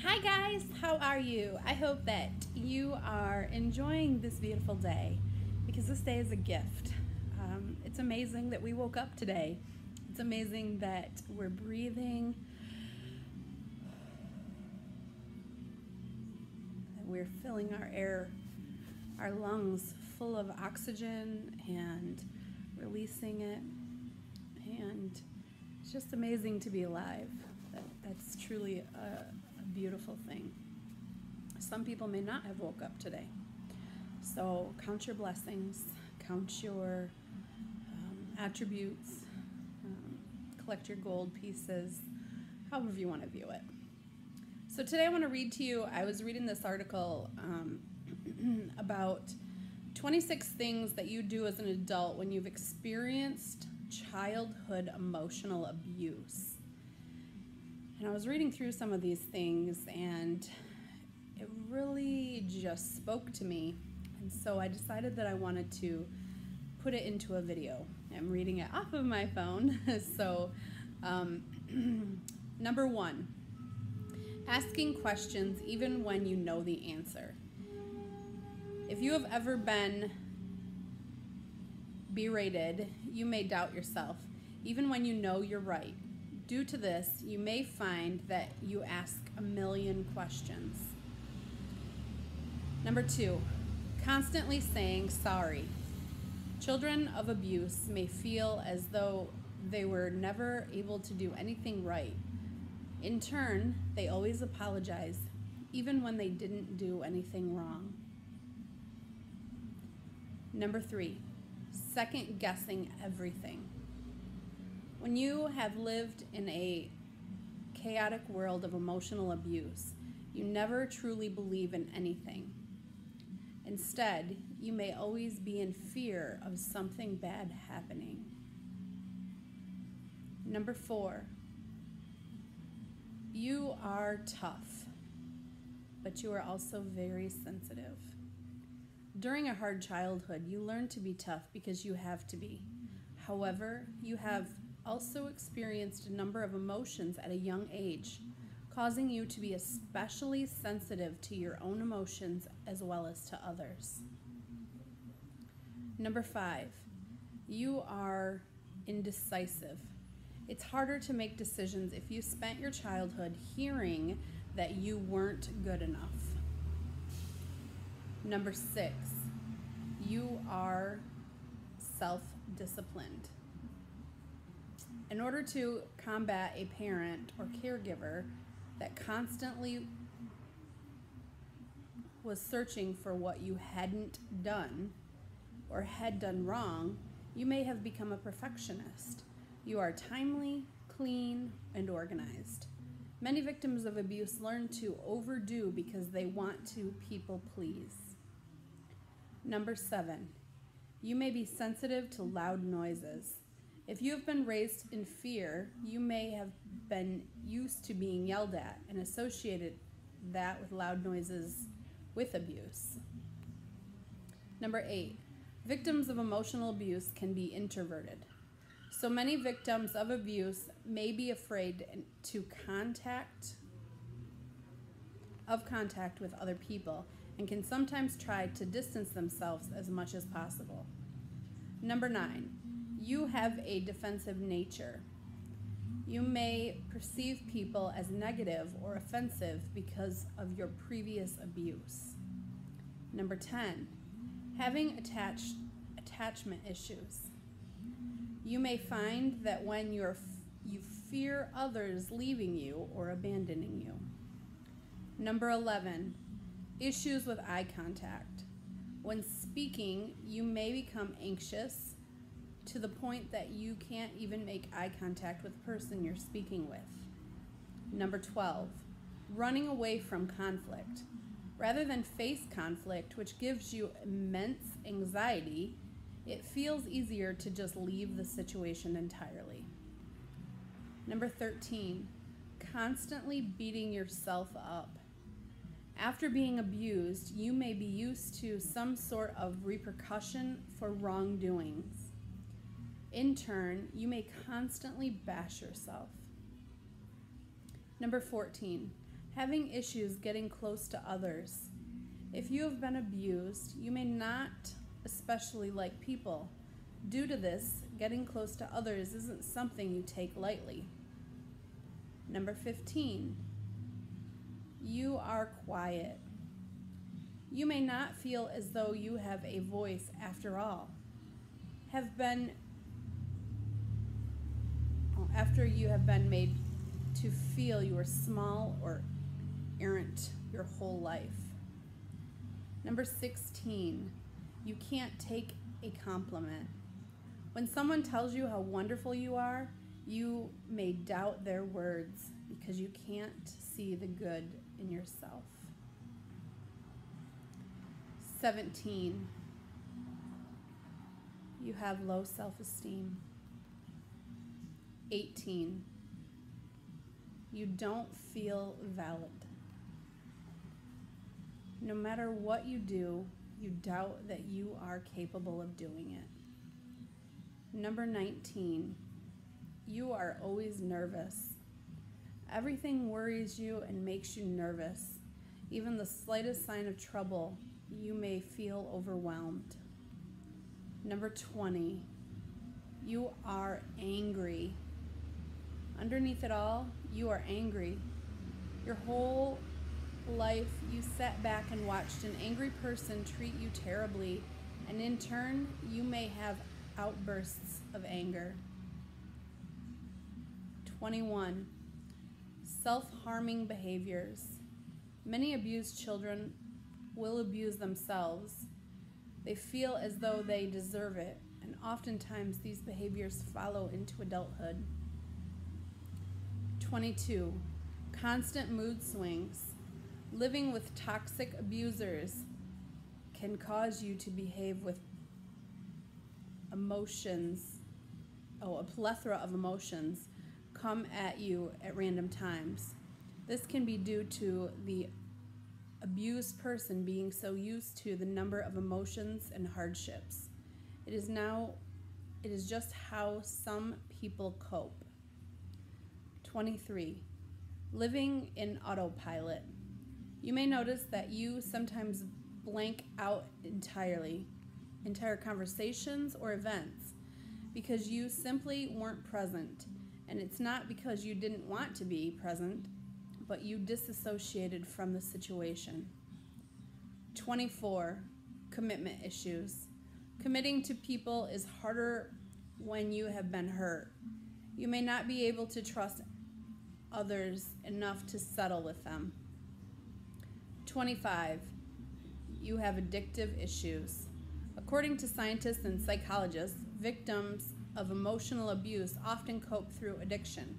Hi guys, how are you? I hope that you are enjoying this beautiful day because this day is a gift. It's amazing that we woke up today. It's amazing that we're breathing, that we're filling our air, our lungs full of oxygen and releasing it. And it's just amazing to be alive. That's truly a beautiful thing. Some people may not have woke up today. So count your blessings, count your attributes, collect your gold pieces, however you want to view it. So today I want to read to you, I was reading this article about 26 things that you do as an adult when you've experienced childhood emotional abuse. And I was reading through some of these things and it really just spoke to me. And so I decided that I wanted to put it into a video. I'm reading it off of my phone. So number one, asking questions even when you know the answer. If you have ever been berated, you may doubt yourself, even when you know you're right. Due to this, you may find that you ask a million questions. Number two, constantly saying sorry. Children of abuse may feel as though they were never able to do anything right. In turn, they always apologize, even when they didn't do anything wrong. Number three, second guessing everything. When you have lived in a chaotic world of emotional abuse, you never truly believe in anything. Instead, you may always be in fear of something bad happening. Number four, you are tough, but you are also very sensitive. During a hard childhood, you learn to be tough because you have to be. However, you have also experienced a number of emotions at a young age, causing you to be especially sensitive to your own emotions as well as to others. Number five, you are indecisive. It's harder to make decisions if you spent your childhood hearing that you weren't good enough. Number six, you are self-disciplined. In order to combat a parent or caregiver that constantly was searching for what you hadn't done or had done wrong, you may have become a perfectionist. You are timely, clean, and organized. Many victims of abuse learn to overdo because they want to people please. Number seven, you may be sensitive to loud noises. If you have been raised in fear, you may have been used to being yelled at and associated that with loud noises with abuse. Number eight, victims of emotional abuse can be introverted. So many victims of abuse may be afraid to contact with other people and can sometimes try to distance themselves as much as possible. Number nine, you have a defensive nature. You may perceive people as negative or offensive because of your previous abuse. Number 10, having attachment issues. You may find that when you fear others leaving you or abandoning you. Number 11, issues with eye contact. When speaking, you may become anxious to the point that you can't even make eye contact with the person you're speaking with. Number 12, running away from conflict. Rather than face conflict, which gives you immense anxiety, it feels easier to just leave the situation entirely. Number 13, constantly beating yourself up. After being abused, you may be used to some sort of repercussion for wrongdoings. In turn, you may constantly bash yourself. Number 14, Having issues getting close to others. If you have been abused, you may not especially like people. Due to this, getting close to others isn't something you take lightly. Number 15, you are quiet. You may not feel as though you have a voice after all. After you have been made to feel you are small or errant your whole life. Number 16, you can't take a compliment. When someone tells you how wonderful you are, you may doubt their words because you can't see the good in yourself. 17, you have low self-esteem. 18, you don't feel valid. No matter what you do, you doubt that you are capable of doing it. Number 19, you are always nervous. Everything worries you and makes you nervous. Even the slightest sign of trouble, you may feel overwhelmed. Number 20, you are angry. Underneath it all, you are angry. Your whole life, you sat back and watched an angry person treat you terribly, and in turn, you may have outbursts of anger. 21, self-harming behaviors. Many abused children will abuse themselves. They feel as though they deserve it, and oftentimes these behaviors follow into adulthood. 22, constant mood swings. Living with toxic abusers can cause you to behave with a plethora of emotions come at you at random times. This can be due to the abused person being so used to the number of emotions and hardships. It is just how some people cope. 23, living in autopilot. You may notice that you sometimes blank out entire conversations or events, because you simply weren't present. And it's not because you didn't want to be present, but you disassociated from the situation. 24, commitment issues. Committing to people is harder when you have been hurt. You may not be able to trust others enough to settle with them. 25, you have addictive issues. According to scientists and psychologists, victims of emotional abuse often cope through addiction.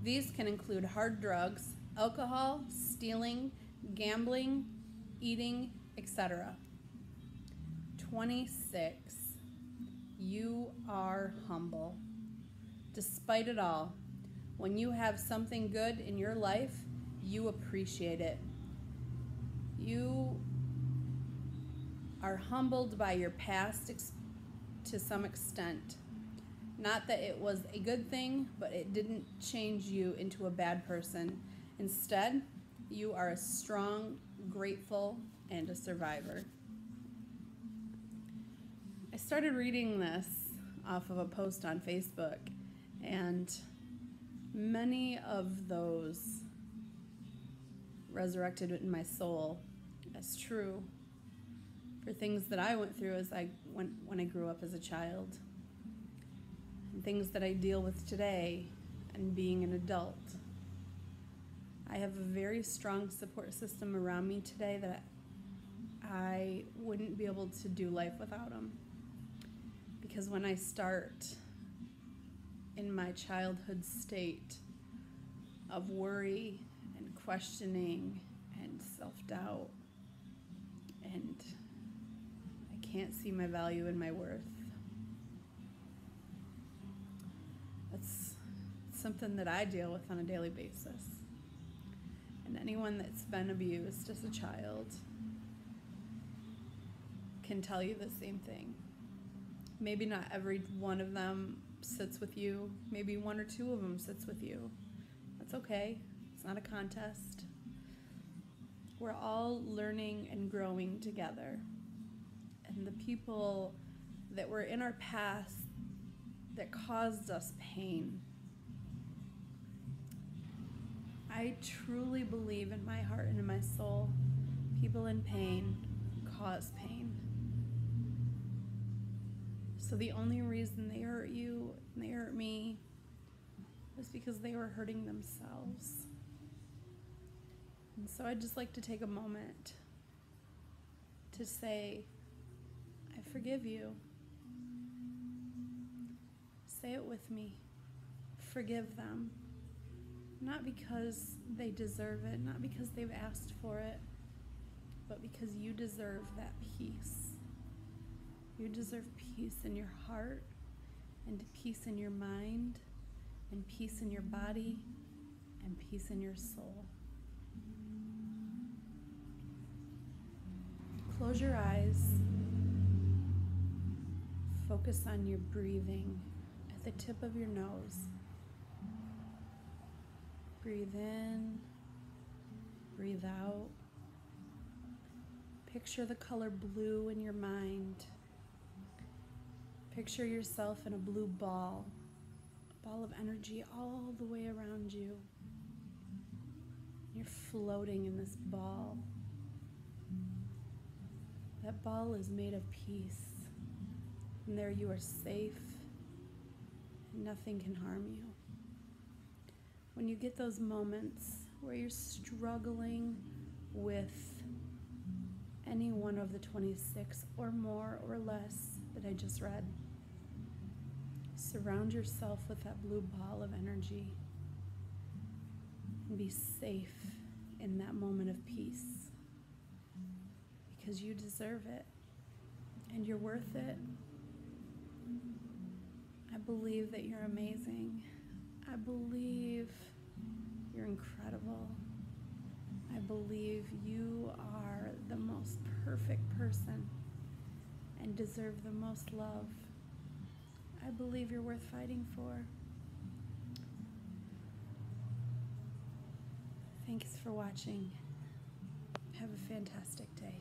These can include hard drugs, alcohol, stealing, gambling, eating, etc. 26, you are humble. Despite it all, when you have something good in your life, you appreciate it. You are humbled by your past to some extent. Not that it was a good thing, but it didn't change you into a bad person. Instead, you are a strong, grateful, and a survivor. I started reading this off of a post on Facebook, and many of those resurrected in my soul as true for things that I went through when I grew up as a child, and things that I deal with today and being an adult. I have a very strong support system around me today that I wouldn't be able to do life without them. Because when I start in my childhood state of worry and questioning and self-doubt, and I can't see my value and my worth, that's something that I deal with on a daily basis. And anyone that's been abused as a child can tell you the same thing. Maybe not every one of them sits with you. Maybe one or two of them sits with you. That's okay. It's not a contest. We're all learning and growing together. And the people that were in our past that caused us pain, I truly believe in my heart and in my soul, people in pain cause pain. So the only reason they hurt you and they hurt me is because they were hurting themselves. And so I'd just like to take a moment to say, I forgive you. Say it with me. Forgive them. Not because they deserve it, not because they've asked for it, but because you deserve that peace. You deserve peace in your heart, and peace in your mind, and peace in your body, and peace in your soul. Close your eyes. Focus on your breathing at the tip of your nose. Breathe in, breathe out. Picture the color blue in your mind. Picture yourself in a blue ball, a ball of energy all the way around you. You're floating in this ball. That ball is made of peace. And there you are safe, and nothing can harm you. When you get those moments where you're struggling with any one of the 26 or more or less that I just read, surround yourself with that blue ball of energy and be safe in that moment of peace, because you deserve it and you're worth it. I believe that you're amazing. I believe you're incredible. I believe you are the most perfect person and deserve the most love. I believe you're worth fighting for. Thanks for watching. Have a fantastic day.